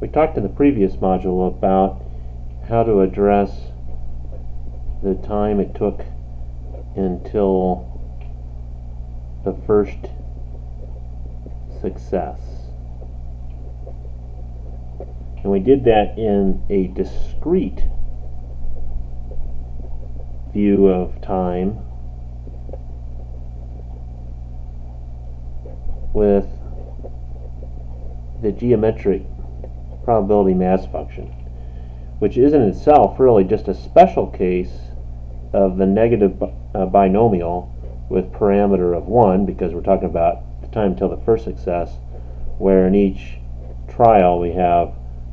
We talked in the previous module about how to address the time it took until the first success. And we did that in a discrete view of time with the geometric probability mass function, which is in itself really just a special case of the negative binomial with parameter of 1, because we're talking about the time until the first success, where in each trial we have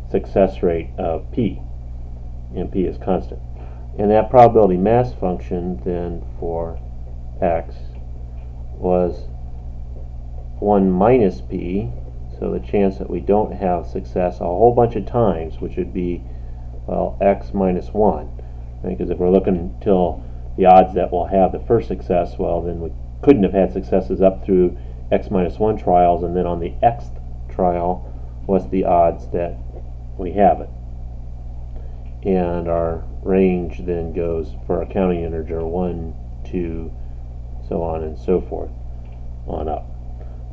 success rate of p, and p is constant. And that probability mass function then for x was 1 minus p, so the chance that we don't have success a whole bunch of times, which would be, well, x minus 1. Because if we're looking until the odds that we'll have the first success, well, then we couldn't have had successes up through x minus 1 trials, and then on the xth trial, what's the odds that we have it? And our range then goes for a counting integer 1, 2, so on and so forth, on up.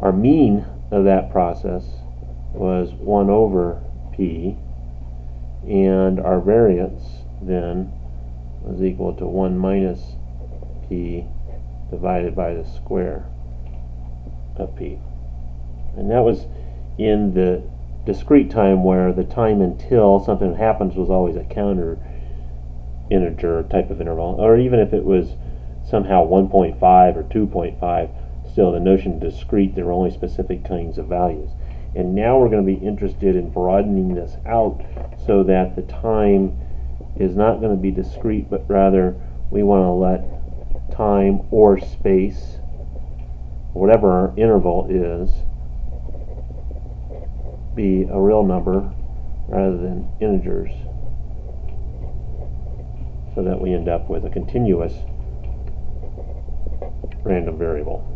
Our mean of that process was 1 over p, and our variance then was equal to 1 minus p divided by the square of p. And that was in the discrete time where the time until something happens was always a counter integer type of interval, or even if it was somehow 1.5 or 2.5, still the notion of discrete, there are only specific kinds of values. And now we're going to be interested in broadening this out so that the time is not going to be discrete, but rather we want to let time or space, whatever our interval is, be a real number rather than integers, so that we end up with a continuous random variable.